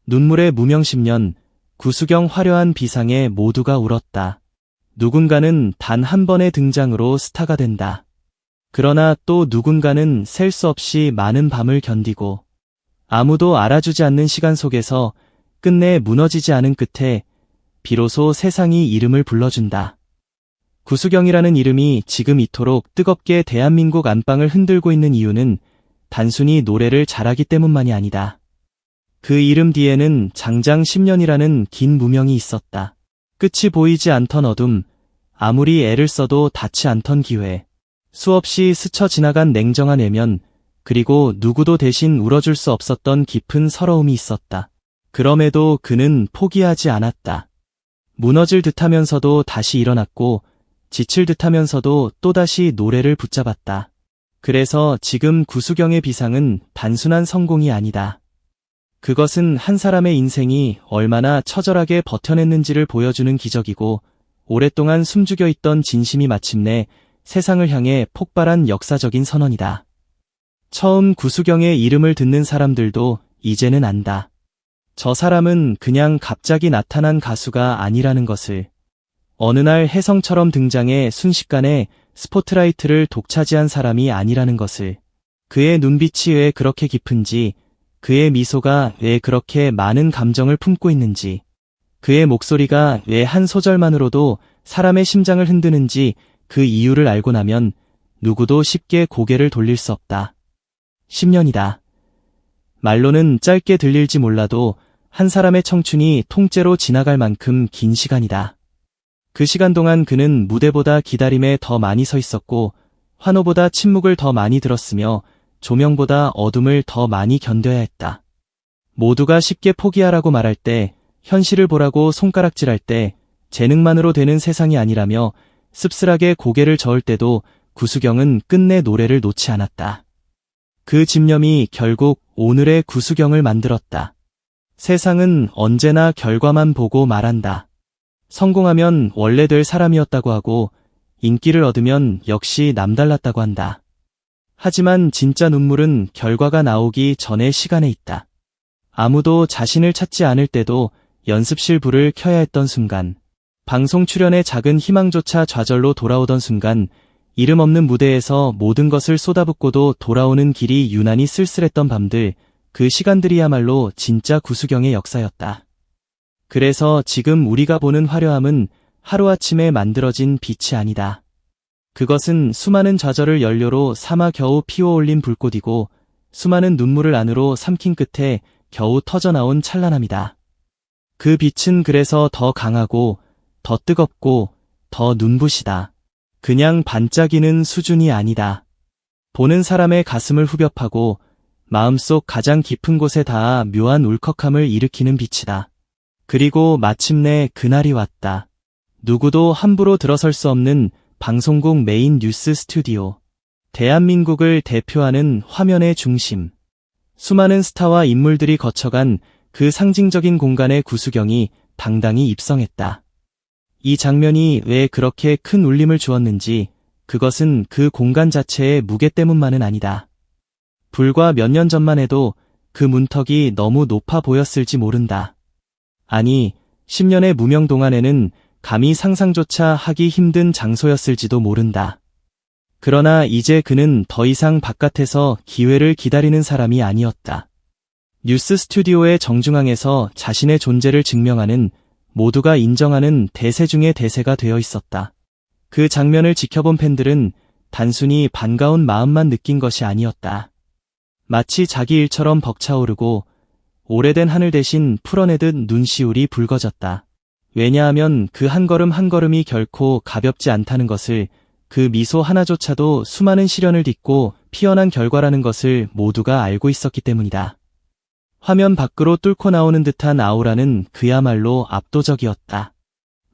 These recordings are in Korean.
눈물의 무명 10년, 구수경 화려한 비상에 모두가 울었다. 누군가는 단 한 번의 등장으로 스타가 된다. 그러나 또 누군가는 셀 수 없이 많은 밤을 견디고 아무도 알아주지 않는 시간 속에서 끝내 무너지지 않은 끝에 비로소 세상이 이름을 불러준다. 구수경이라는 이름이 지금 이토록 뜨겁게 대한민국 안방을 흔들고 있는 이유는 단순히 노래를 잘하기 때문만이 아니다. 그 이름 뒤에는 장장 10년이라는 긴 무명이 있었다. 끝이 보이지 않던 어둠, 아무리 애를 써도 닿지 않던 기회, 수없이 스쳐 지나간 냉정한 외면, 그리고 누구도 대신 울어줄 수 없었던 깊은 서러움이 있었다. 그럼에도 그는 포기하지 않았다. 무너질 듯하면서도 다시 일어났고 지칠 듯하면서도 또다시 노래를 붙잡았다. 그래서 지금 구수경의 비상은 단순한 성공이 아니다. 그것은 한 사람의 인생이 얼마나 처절하게 버텨냈는지를 보여주는 기적이고 오랫동안 숨죽여 있던 진심이 마침내 세상을 향해 폭발한 역사적인 선언이다. 처음 구수경의 이름을 듣는 사람들도 이제는 안다. 저 사람은 그냥 갑자기 나타난 가수가 아니라는 것을. 어느 날 혜성처럼 등장해 순식간에 스포트라이트를 독차지한 사람이 아니라는 것을. 그의 눈빛이 왜 그렇게 깊은지, 그의 미소가 왜 그렇게 많은 감정을 품고 있는지, 그의 목소리가 왜 한 소절만으로도 사람의 심장을 흔드는지 그 이유를 알고 나면 누구도 쉽게 고개를 돌릴 수 없다. 10년이다. 말로는 짧게 들릴지 몰라도 한 사람의 청춘이 통째로 지나갈 만큼 긴 시간이다. 그 시간 동안 그는 무대보다 기다림에 더 많이 서 있었고 환호보다 침묵을 더 많이 들었으며 조명보다 어둠을 더 많이 견뎌야 했다. 모두가 쉽게 포기하라고 말할 때, 현실을 보라고 손가락질할 때, 재능만으로 되는 세상이 아니라며 씁쓸하게 고개를 저을 때도 구수경은 끝내 노래를 놓지 않았다. 그 집념이 결국 오늘의 구수경을 만들었다. 세상은 언제나 결과만 보고 말한다. 성공하면 원래 될 사람이었다고 하고 인기를 얻으면 역시 남달랐다고 한다. 하지만 진짜 눈물은 결과가 나오기 전의 시간에 있다. 아무도 자신을 찾지 않을 때도 연습실 불을 켜야 했던 순간, 방송 출연의 작은 희망조차 좌절로 돌아오던 순간, 이름 없는 무대에서 모든 것을 쏟아붓고도 돌아오는 길이 유난히 쓸쓸했던 밤들, 그 시간들이야말로 진짜 구수경의 역사였다. 그래서 지금 우리가 보는 화려함은 하루아침에 만들어진 빛이 아니다. 그것은 수많은 좌절을 연료로 삼아 겨우 피워올린 불꽃이고 수많은 눈물을 안으로 삼킨 끝에 겨우 터져나온 찬란함이다. 그 빛은 그래서 더 강하고 더 뜨겁고 더 눈부시다. 그냥 반짝이는 수준이 아니다. 보는 사람의 가슴을 후벼파고 마음속 가장 깊은 곳에 닿아 묘한 울컥함을 일으키는 빛이다. 그리고 마침내 그날이 왔다. 누구도 함부로 들어설 수 없는 방송국 메인 뉴스 스튜디오. 대한민국을 대표하는 화면의 중심. 수많은 스타와 인물들이 거쳐간 그 상징적인 공간에 구수경이 당당히 입성했다. 이 장면이 왜 그렇게 큰 울림을 주었는지 그것은 그 공간 자체의 무게 때문만은 아니다. 불과 몇 년 전만 해도 그 문턱이 너무 높아 보였을지 모른다. 아니, 10년의 무명 동안에는 감히 상상조차 하기 힘든 장소였을지도 모른다. 그러나 이제 그는 더 이상 바깥에서 기회를 기다리는 사람이 아니었다. 뉴스 스튜디오의 정중앙에서 자신의 존재를 증명하는, 모두가 인정하는 대세 중의 대세가 되어 있었다. 그 장면을 지켜본 팬들은 단순히 반가운 마음만 느낀 것이 아니었다. 마치 자기 일처럼 벅차오르고 오래된 하늘 대신 풀어내듯 눈시울이 붉어졌다. 왜냐하면 그 한 걸음 한 걸음이 결코 가볍지 않다는 것을, 그 미소 하나조차도 수많은 시련을 딛고 피어난 결과라는 것을 모두가 알고 있었기 때문이다. 화면 밖으로 뚫고 나오는 듯한 아우라는 그야말로 압도적이었다.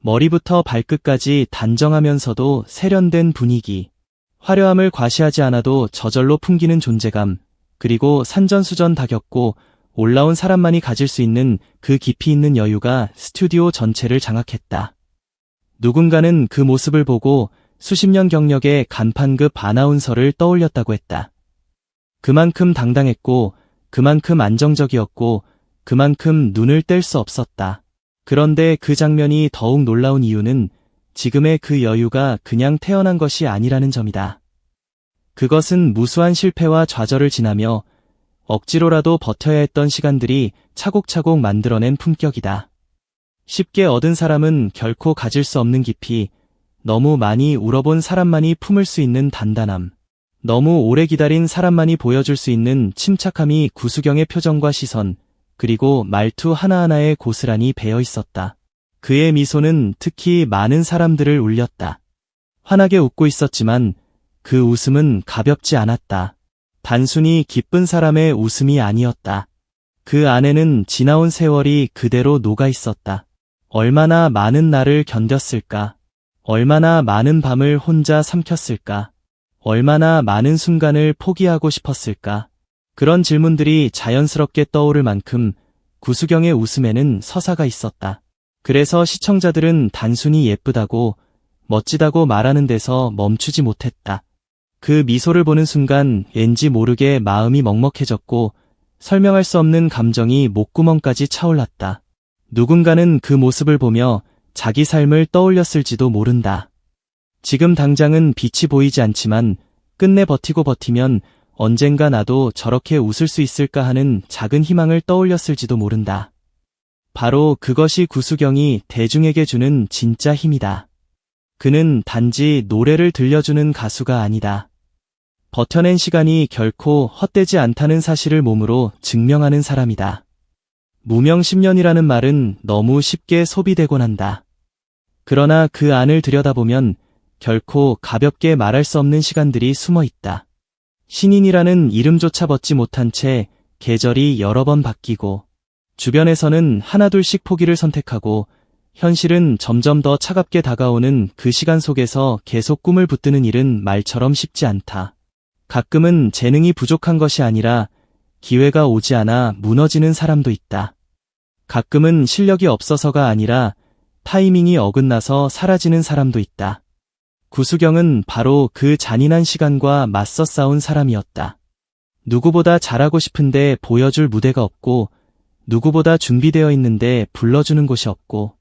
머리부터 발끝까지 단정하면서도 세련된 분위기, 화려함을 과시하지 않아도 저절로 풍기는 존재감, 그리고 산전수전 다 겪고 올라온 사람만이 가질 수 있는 그 깊이 있는 여유가 스튜디오 전체를 장악했다. 누군가는 그 모습을 보고 수십 년 경력의 간판급 아나운서를 떠올렸다고 했다. 그만큼 당당했고, 그만큼 안정적이었고, 그만큼 눈을 뗄 수 없었다. 그런데 그 장면이 더욱 놀라운 이유는 지금의 그 여유가 그냥 태어난 것이 아니라는 점이다. 그것은 무수한 실패와 좌절을 지나며 억지로라도 버텨야 했던 시간들이 차곡차곡 만들어낸 품격이다. 쉽게 얻은 사람은 결코 가질 수 없는 깊이, 너무 많이 울어본 사람만이 품을 수 있는 단단함, 너무 오래 기다린 사람만이 보여줄 수 있는 침착함이 구수경의 표정과 시선, 그리고 말투 하나하나에 고스란히 배어 있었다. 그의 미소는 특히 많은 사람들을 울렸다. 환하게 웃고 있었지만 그 웃음은 가볍지 않았다. 단순히 기쁜 사람의 웃음이 아니었다. 그 안에는 지나온 세월이 그대로 녹아 있었다. 얼마나 많은 날을 견뎠을까? 얼마나 많은 밤을 혼자 삼켰을까? 얼마나 많은 순간을 포기하고 싶었을까? 그런 질문들이 자연스럽게 떠오를 만큼 구수경의 웃음에는 서사가 있었다. 그래서 시청자들은 단순히 예쁘다고, 멋지다고 말하는 데서 멈추지 못했다. 그 미소를 보는 순간 왠지 모르게 마음이 먹먹해졌고 설명할 수 없는 감정이 목구멍까지 차올랐다. 누군가는 그 모습을 보며 자기 삶을 떠올렸을지도 모른다. 지금 당장은 빛이 보이지 않지만 끝내 버티면 언젠가 나도 저렇게 웃을 수 있을까 하는 작은 희망을 떠올렸을지도 모른다. 바로 그것이 구수경이 대중에게 주는 진짜 힘이다. 그는 단지 노래를 들려주는 가수가 아니다. 버텨낸 시간이 결코 헛되지 않다는 사실을 몸으로 증명하는 사람이다. 무명 10년이라는 말은 너무 쉽게 소비되곤 한다. 그러나 그 안을 들여다보면 결코 가볍게 말할 수 없는 시간들이 숨어 있다. 신인이라는 이름조차 벗지 못한 채 계절이 여러 번 바뀌고, 주변에서는 하나둘씩 포기를 선택하고, 현실은 점점 더 차갑게 다가오는 그 시간 속에서 계속 꿈을 붙드는 일은 말처럼 쉽지 않다. 가끔은 재능이 부족한 것이 아니라 기회가 오지 않아 무너지는 사람도 있다. 가끔은 실력이 없어서가 아니라 타이밍이 어긋나서 사라지는 사람도 있다. 구수경은 바로 그 잔인한 시간과 맞서 싸운 사람이었다. 누구보다 잘하고 싶은데 보여줄 무대가 없고, 누구보다 준비되어 있는데 불러주는 곳이 없고,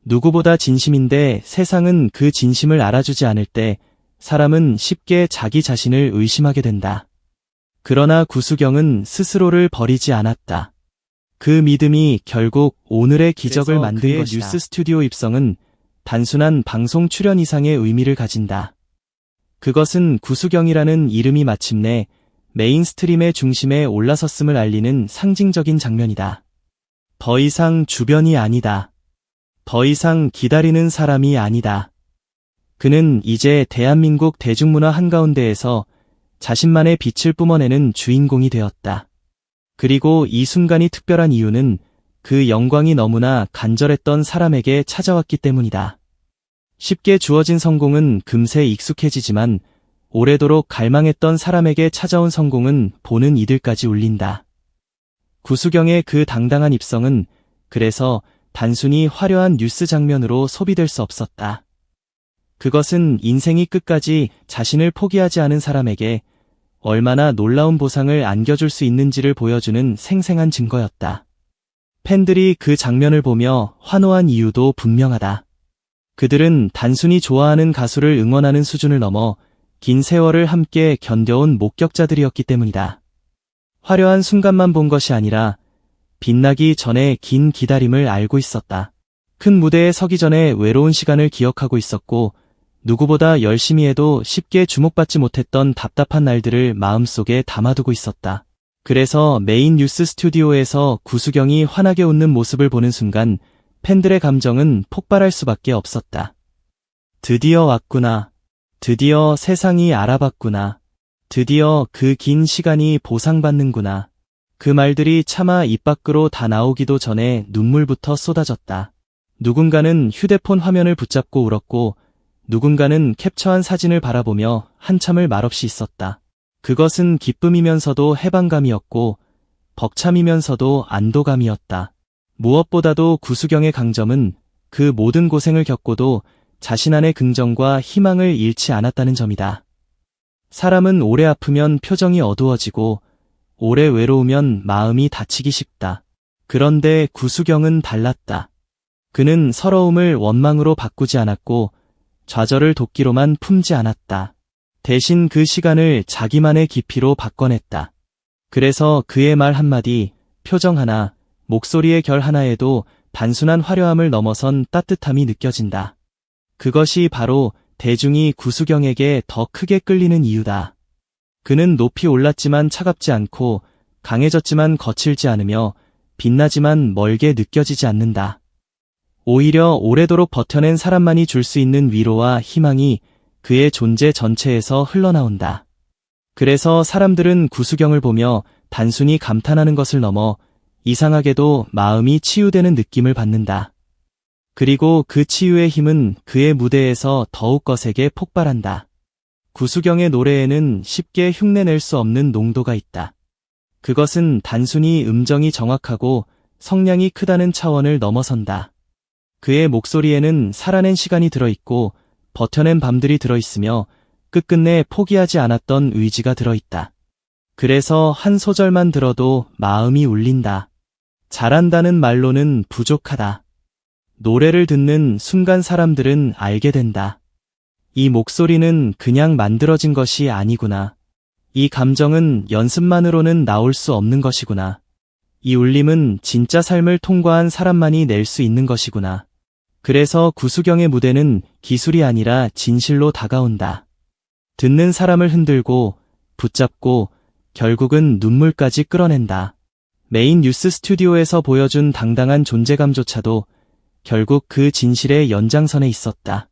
누구보다 진심인데 세상은 그 진심을 알아주지 않을 때 사람은 쉽게 자기 자신을 의심하게 된다. 그러나 구수경은 스스로를 버리지 않았다. 그 믿음이 결국 오늘의 기적을 만든 것이다. 뉴스 스튜디오 입성은 단순한 방송 출연 이상의 의미를 가진다. 그것은 구수경이라는 이름이 마침내 메인스트림의 중심에 올라섰음을 알리는 상징적인 장면이다. 더 이상 주변이 아니다. 더 이상 기다리는 사람이 아니다. 그는 이제 대한민국 대중문화 한가운데에서 자신만의 빛을 뿜어내는 주인공이 되었다. 그리고 이 순간이 특별한 이유는 그 영광이 너무나 간절했던 사람에게 찾아왔기 때문이다. 쉽게 주어진 성공은 금세 익숙해지지만 오래도록 갈망했던 사람에게 찾아온 성공은 보는 이들까지 울린다. 구수경의 그 당당한 입성은 그래서 단순히 화려한 뉴스 장면으로 소비될 수 없었다. 그것은 인생이 끝까지 자신을 포기하지 않은 사람에게 얼마나 놀라운 보상을 안겨줄 수 있는지를 보여주는 생생한 증거였다. 팬들이 그 장면을 보며 환호한 이유도 분명하다. 그들은 단순히 좋아하는 가수를 응원하는 수준을 넘어 긴 세월을 함께 견뎌온 목격자들이었기 때문이다. 화려한 순간만 본 것이 아니라 빛나기 전에 긴 기다림을 알고 있었다. 큰 무대에 서기 전에 외로운 시간을 기억하고 있었고, 누구보다 열심히 해도 쉽게 주목받지 못했던 답답한 날들을 마음속에 담아두고 있었다. 그래서 메인 뉴스 스튜디오에서 구수경이 환하게 웃는 모습을 보는 순간 팬들의 감정은 폭발할 수밖에 없었다. 드디어 왔구나. 드디어 세상이 알아봤구나. 드디어 그 긴 시간이 보상받는구나. 그 말들이 차마 입 밖으로 다 나오기도 전에 눈물부터 쏟아졌다. 누군가는 휴대폰 화면을 붙잡고 울었고, 누군가는 캡처한 사진을 바라보며 한참을 말없이 있었다. 그것은 기쁨이면서도 해방감이었고, 벅참이면서도 안도감이었다. 무엇보다도 구수경의 강점은 그 모든 고생을 겪고도 자신 안의 긍정과 희망을 잃지 않았다는 점이다. 사람은 오래 아프면 표정이 어두워지고, 오래 외로우면 마음이 다치기 쉽다. 그런데 구수경은 달랐다. 그는 서러움을 원망으로 바꾸지 않았고 좌절을 도끼로만 품지 않았다. 대신 그 시간을 자기만의 깊이로 바꿔냈다. 그래서 그의 말 한마디, 표정 하나, 목소리의 결 하나에도 단순한 화려함을 넘어선 따뜻함이 느껴진다. 그것이 바로 대중이 구수경에게 더 크게 끌리는 이유다. 그는 높이 올랐지만 차갑지 않고 강해졌지만 거칠지 않으며 빛나지만 멀게 느껴지지 않는다. 오히려 오래도록 버텨낸 사람만이 줄 수 있는 위로와 희망이 그의 존재 전체에서 흘러나온다. 그래서 사람들은 구수경을 보며 단순히 감탄하는 것을 넘어 이상하게도 마음이 치유되는 느낌을 받는다. 그리고 그 치유의 힘은 그의 무대에서 더욱 거세게 폭발한다. 구수경의 노래에는 쉽게 흉내낼 수 없는 농도가 있다. 그것은 단순히 음정이 정확하고 성량이 크다는 차원을 넘어선다. 그의 목소리에는 살아낸 시간이 들어있고 버텨낸 밤들이 들어있으며 끝끝내 포기하지 않았던 의지가 들어있다. 그래서 한 소절만 들어도 마음이 울린다. 잘한다는 말로는 부족하다. 노래를 듣는 순간 사람들은 알게 된다. 이 목소리는 그냥 만들어진 것이 아니구나. 이 감정은 연습만으로는 나올 수 없는 것이구나. 이 울림은 진짜 삶을 통과한 사람만이 낼 수 있는 것이구나. 그래서 구수경의 무대는 기술이 아니라 진실로 다가온다. 듣는 사람을 흔들고 붙잡고 결국은 눈물까지 끌어낸다. 메인 뉴스 스튜디오에서 보여준 당당한 존재감조차도 결국 그 진실의 연장선에 있었다.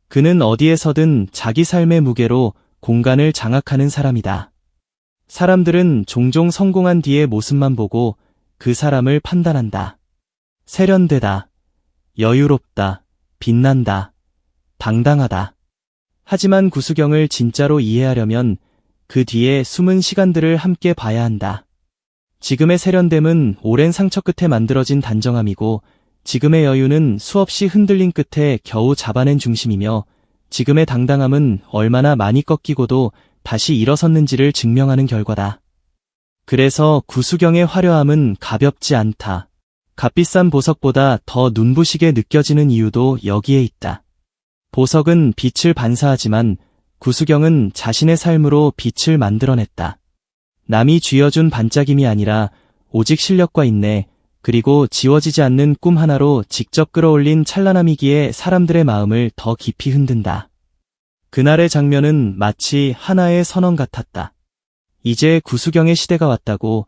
그는 어디에서든 자기 삶의 무게로 공간을 장악하는 사람이다. 사람들은 종종 성공한 뒤의 모습만 보고 그 사람을 판단한다. 세련되다, 여유롭다, 빛난다, 당당하다. 하지만 구수경을 진짜로 이해하려면 그 뒤에 숨은 시간들을 함께 봐야 한다. 지금의 세련됨은 오랜 상처 끝에 만들어진 단정함이고 지금의 여유는 수없이 흔들린 끝에 겨우 잡아낸 중심이며 지금의 당당함은 얼마나 많이 꺾이고도 다시 일어섰는지를 증명하는 결과다. 그래서 구수경의 화려함은 가볍지 않다. 값비싼 보석보다 더 눈부시게 느껴지는 이유도 여기에 있다. 보석은 빛을 반사하지만 구수경은 자신의 삶으로 빛을 만들어냈다. 남이 쥐어준 반짝임이 아니라 오직 실력과 인내, 그리고 지워지지 않는 꿈 하나로 직접 끌어올린 찬란함이기에 사람들의 마음을 더 깊이 흔든다. 그날의 장면은 마치 하나의 선언 같았다. 이제 구수경의 시대가 왔다고,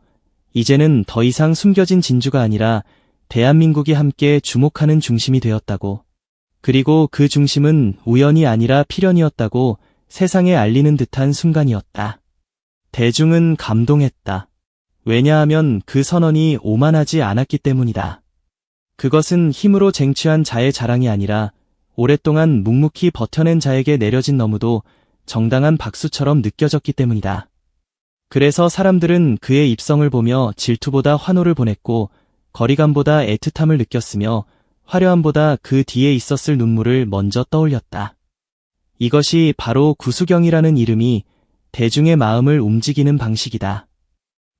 이제는 더 이상 숨겨진 진주가 아니라 대한민국이 함께 주목하는 중심이 되었다고, 그리고 그 중심은 우연이 아니라 필연이었다고 세상에 알리는 듯한 순간이었다. 대중은 감동했다. 왜냐하면 그 선언이 오만하지 않았기 때문이다. 그것은 힘으로 쟁취한 자의 자랑이 아니라 오랫동안 묵묵히 버텨낸 자에게 내려진 너무도 정당한 박수처럼 느껴졌기 때문이다. 그래서 사람들은 그의 입성을 보며 질투보다 환호를 보냈고 거리감보다 애틋함을 느꼈으며 화려함보다 그 뒤에 있었을 눈물을 먼저 떠올렸다. 이것이 바로 구수경이라는 이름이 대중의 마음을 움직이는 방식이다.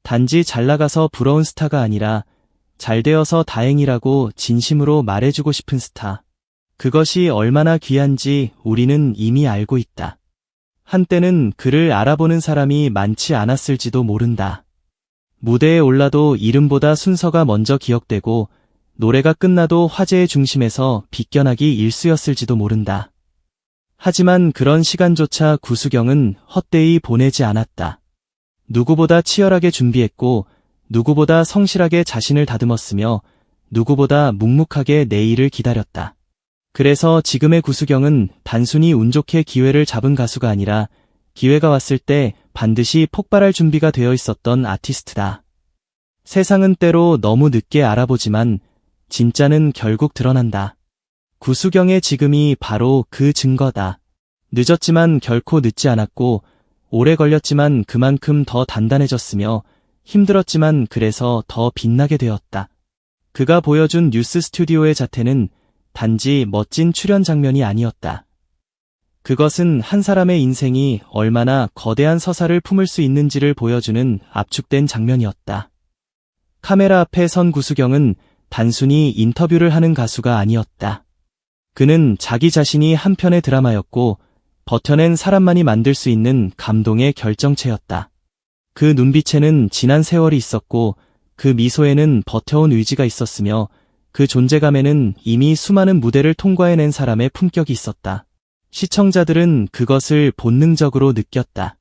단지 잘나가서 부러운 스타가 아니라 잘되어서 다행이라고 진심으로 말해주고 싶은 스타. 그것이 얼마나 귀한지 우리는 이미 알고 있다. 한때는 그를 알아보는 사람이 많지 않았을지도 모른다. 무대에 올라도 이름보다 순서가 먼저 기억되고 노래가 끝나도 화제의 중심에서 비껴나기 일쑤였을지도 모른다. 하지만 그런 시간조차 구수경은 헛되이 보내지 않았다. 누구보다 치열하게 준비했고 누구보다 성실하게 자신을 다듬었으며 누구보다 묵묵하게 내일을 기다렸다. 그래서 지금의 구수경은 단순히 운 좋게 기회를 잡은 가수가 아니라 기회가 왔을 때 반드시 폭발할 준비가 되어 있었던 아티스트다. 세상은 때로 너무 늦게 알아보지만 진짜는 결국 드러난다. 구수경의 지금이 바로 그 증거다. 늦었지만 결코 늦지 않았고 오래 걸렸지만 그만큼 더 단단해졌으며 힘들었지만 그래서 더 빛나게 되었다. 그가 보여준 뉴스 스튜디오의 자태는 단지 멋진 출연 장면이 아니었다. 그것은 한 사람의 인생이 얼마나 거대한 서사를 품을 수 있는지를 보여주는 압축된 장면이었다. 카메라 앞에 선 구수경은 단순히 인터뷰를 하는 가수가 아니었다. 그는 자기 자신이 한 편의 드라마였고 버텨낸 사람만이 만들 수 있는 감동의 결정체였다. 그 눈빛에는 지난 세월이 있었고 그 미소에는 버텨온 의지가 있었으며 그 존재감에는 이미 수많은 무대를 통과해낸 사람의 품격이 있었다. 시청자들은 그것을 본능적으로 느꼈다.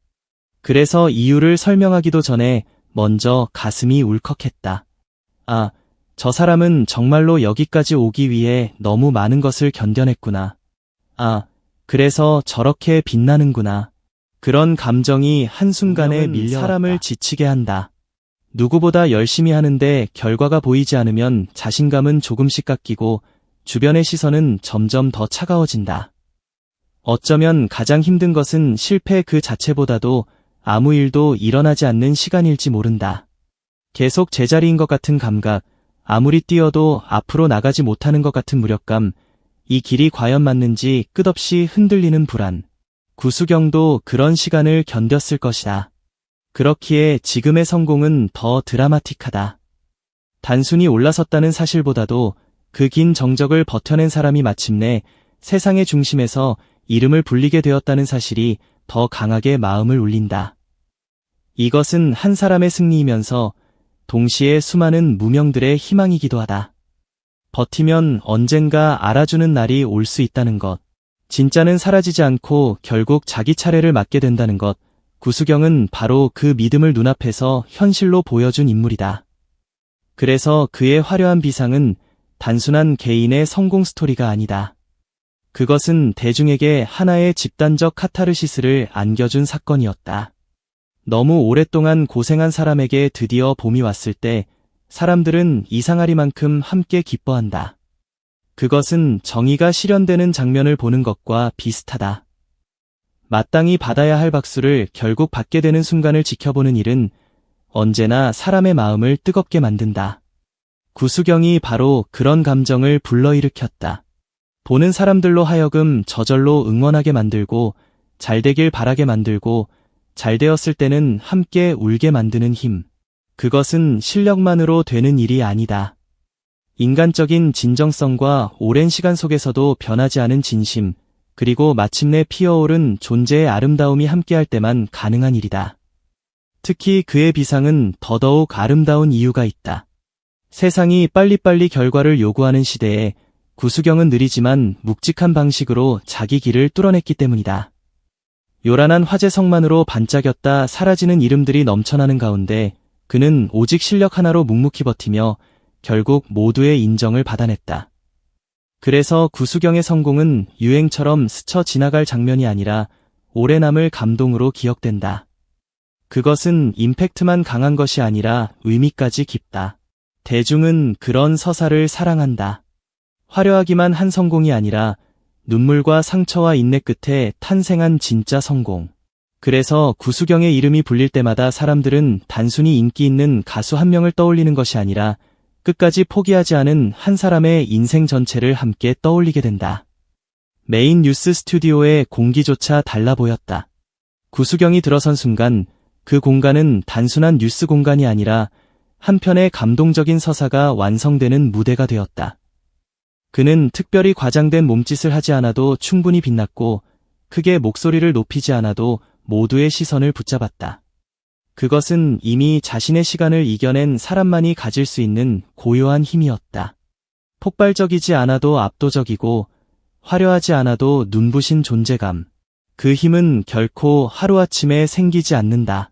그래서 이유를 설명하기도 전에 먼저 가슴이 울컥했다. 아, 저 사람은 정말로 여기까지 오기 위해 너무 많은 것을 견뎌냈구나. 아, 그래서 저렇게 빛나는구나. 그런 감정이 한순간에 밀려 사람을 지치게 한다. 누구보다 열심히 하는데 결과가 보이지 않으면 자신감은 조금씩 깎이고 주변의 시선은 점점 더 차가워진다. 어쩌면 가장 힘든 것은 실패 그 자체보다도 아무 일도 일어나지 않는 시간일지 모른다. 계속 제자리인 것 같은 감각, 아무리 뛰어도 앞으로 나가지 못하는 것 같은 무력감, 이 길이 과연 맞는지 끝없이 흔들리는 불안. 구수경도 그런 시간을 견뎠을 것이다. 그렇기에 지금의 성공은 더 드라마틱하다. 단순히 올라섰다는 사실보다도 그 긴 정적을 버텨낸 사람이 마침내 세상의 중심에서 이름을 불리게 되었다는 사실이 더 강하게 마음을 울린다. 이것은 한 사람의 승리이면서 동시에 수많은 무명들의 희망이기도 하다. 버티면 언젠가 알아주는 날이 올 수 있다는 것. 진짜는 사라지지 않고 결국 자기 차례를 맞게 된다는 것. 구수경은 바로 그 믿음을 눈앞에서 현실로 보여준 인물이다. 그래서 그의 화려한 비상은 단순한 개인의 성공 스토리가 아니다. 그것은 대중에게 하나의 집단적 카타르시스를 안겨준 사건이었다. 너무 오랫동안 고생한 사람에게 드디어 봄이 왔을 때 사람들은 이상하리만큼 함께 기뻐한다. 그것은 정의가 실현되는 장면을 보는 것과 비슷하다. 마땅히 받아야 할 박수를 결국 받게 되는 순간을 지켜보는 일은 언제나 사람의 마음을 뜨겁게 만든다. 구수경이 바로 그런 감정을 불러일으켰다. 보는 사람들로 하여금 저절로 응원하게 만들고 잘되길 바라게 만들고 잘되었을 때는 함께 울게 만드는 힘. 그것은 실력만으로 되는 일이 아니다. 인간적인 진정성과 오랜 시간 속에서도 변하지 않은 진심, 그리고 마침내 피어오른 존재의 아름다움이 함께할 때만 가능한 일이다. 특히 그의 비상은 더더욱 아름다운 이유가 있다. 세상이 빨리빨리 결과를 요구하는 시대에 구수경은 느리지만 묵직한 방식으로 자기 길을 뚫어냈기 때문이다. 요란한 화제성만으로 반짝였다 사라지는 이름들이 넘쳐나는 가운데 그는 오직 실력 하나로 묵묵히 버티며 결국 모두의 인정을 받아냈다. 그래서 구수경의 성공은 유행처럼 스쳐 지나갈 장면이 아니라 오래 남을 감동으로 기억된다. 그것은 임팩트만 강한 것이 아니라 의미까지 깊다. 대중은 그런 서사를 사랑한다. 화려하기만 한 성공이 아니라 눈물과 상처와 인내 끝에 탄생한 진짜 성공. 그래서 구수경의 이름이 불릴 때마다 사람들은 단순히 인기 있는 가수 한 명을 떠올리는 것이 아니라 끝까지 포기하지 않은 한 사람의 인생 전체를 함께 떠올리게 된다. 메인 뉴스 스튜디오의 공기조차 달라 보였다. 구수경이 들어선 순간 그 공간은 단순한 뉴스 공간이 아니라 한편의 감동적인 서사가 완성되는 무대가 되었다. 그는 특별히 과장된 몸짓을 하지 않아도 충분히 빛났고 크게 목소리를 높이지 않아도 모두의 시선을 붙잡았다. 그것은 이미 자신의 시간을 이겨낸 사람만이 가질 수 있는 고요한 힘이었다. 폭발적이지 않아도 압도적이고 화려하지 않아도 눈부신 존재감. 그 힘은 결코 하루아침에 생기지 않는다.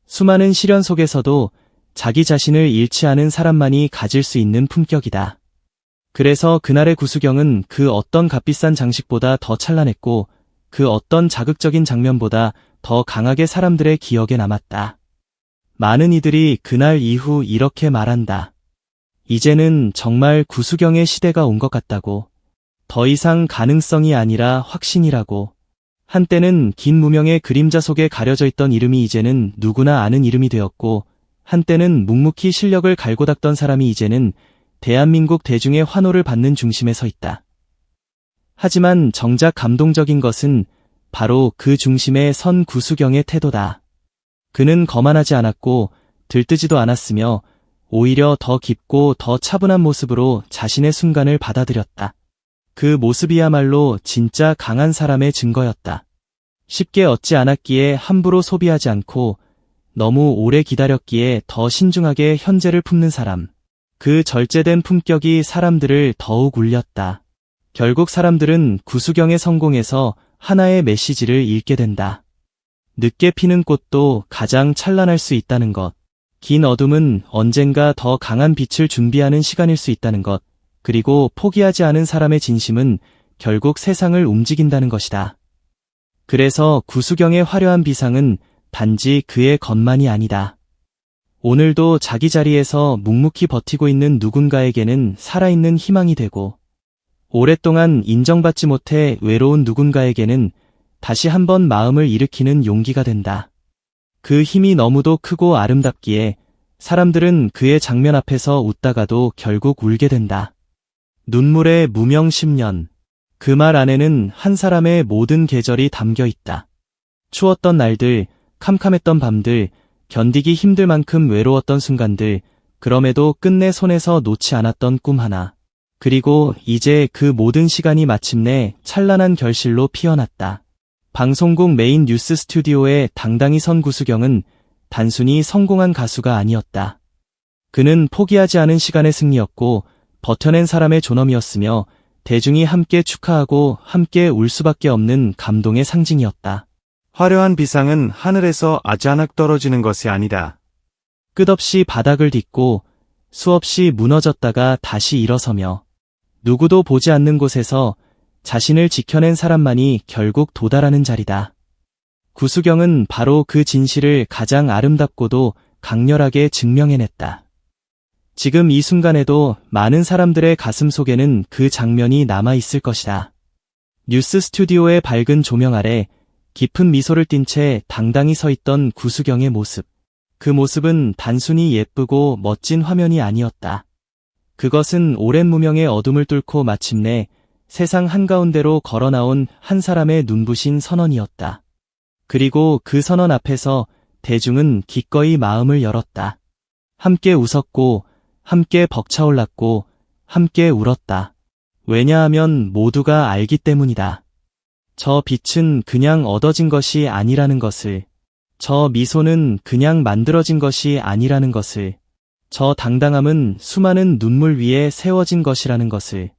수많은 시련 속에서도 자기 자신을 잃지 않은 사람만이 가질 수 있는 품격이다. 그래서 그날의 구수경은 그 어떤 값비싼 장식보다 더 찬란했고 그 어떤 자극적인 장면보다 더 강하게 사람들의 기억에 남았다. 많은 이들이 그날 이후 이렇게 말한다. 이제는 정말 구수경의 시대가 온 것 같다고. 더 이상 가능성이 아니라 확신이라고. 한때는 긴 무명의 그림자 속에 가려져 있던 이름이 이제는 누구나 아는 이름이 되었고 한때는 묵묵히 실력을 갈고 닦던 사람이 이제는 대한민국 대중의 환호를 받는 중심에 서 있다. 하지만 정작 감동적인 것은 바로 그 중심에 선 구수경의 태도다. 그는 거만하지 않았고 들뜨지도 않았으며 오히려 더 깊고 더 차분한 모습으로 자신의 순간을 받아들였다. 그 모습이야말로 진짜 강한 사람의 증거였다. 쉽게 얻지 않았기에 함부로 소비하지 않고 너무 오래 기다렸기에 더 신중하게 현재를 품는 사람. 그 절제된 품격이 사람들을 더욱 울렸다. 결국 사람들은 구수경의 성공에서 하나의 메시지를 읽게 된다. 늦게 피는 꽃도 가장 찬란할 수 있다는 것. 긴 어둠은 언젠가 더 강한 빛을 준비하는 시간일 수 있다는 것. 그리고 포기하지 않은 사람의 진심은 결국 세상을 움직인다는 것이다. 그래서 구수경의 화려한 비상은 단지 그의 것만이 아니다. 오늘도 자기 자리에서 묵묵히 버티고 있는 누군가에게는 살아있는 희망이 되고, 오랫동안 인정받지 못해 외로운 누군가에게는 다시 한번 마음을 일으키는 용기가 된다. 그 힘이 너무도 크고 아름답기에 사람들은 그의 장면 앞에서 웃다가도 결국 울게 된다. 눈물의 무명 10년. 그 말 안에는 한 사람의 모든 계절이 담겨 있다. 추웠던 날들, 캄캄했던 밤들, 견디기 힘들 만큼 외로웠던 순간들, 그럼에도 끝내 손에서 놓지 않았던 꿈 하나. 그리고 이제 그 모든 시간이 마침내 찬란한 결실로 피어났다. 방송국 메인 뉴스 스튜디오에 당당히 선 구수경은 단순히 성공한 가수가 아니었다. 그는 포기하지 않은 시간의 승리였고 버텨낸 사람의 존엄이었으며 대중이 함께 축하하고 함께 울 수밖에 없는 감동의 상징이었다. 화려한 비상은 하늘에서 아자낙 떨어지는 것이 아니다. 끝없이 바닥을 딛고 수없이 무너졌다가 다시 일어서며 누구도 보지 않는 곳에서 자신을 지켜낸 사람만이 결국 도달하는 자리다. 구수경은 바로 그 진실을 가장 아름답고도 강렬하게 증명해냈다. 지금 이 순간에도 많은 사람들의 가슴 속에는 그 장면이 남아있을 것이다. 뉴스 스튜디오의 밝은 조명 아래 깊은 미소를 띤 채 당당히 서 있던 구수경의 모습. 그 모습은 단순히 예쁘고 멋진 화면이 아니었다. 그것은 오랜 무명의 어둠을 뚫고 마침내 세상 한가운데로 걸어나온 한 사람의 눈부신 선언이었다. 그리고 그 선언 앞에서 대중은 기꺼이 마음을 열었다. 함께 웃었고, 함께 벅차올랐고, 함께 울었다. 왜냐하면 모두가 알기 때문이다. 저 빛은 그냥 얻어진 것이 아니라는 것을, 저 미소는 그냥 만들어진 것이 아니라는 것을, 저 당당함은 수많은 눈물 위에 세워진 것이라는 것을.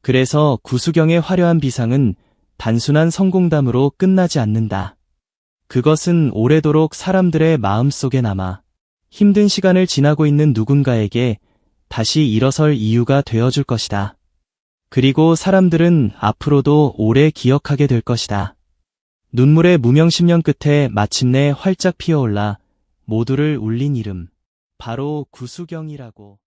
그래서 구수경의 화려한 비상은 단순한 성공담으로 끝나지 않는다. 그것은 오래도록 사람들의 마음속에 남아 힘든 시간을 지나고 있는 누군가에게 다시 일어설 이유가 되어줄 것이다. 그리고 사람들은 앞으로도 오래 기억하게 될 것이다. 눈물의 무명 10년 끝에 마침내 활짝 피어올라 모두를 울린 이름. 바로 구수경이라고.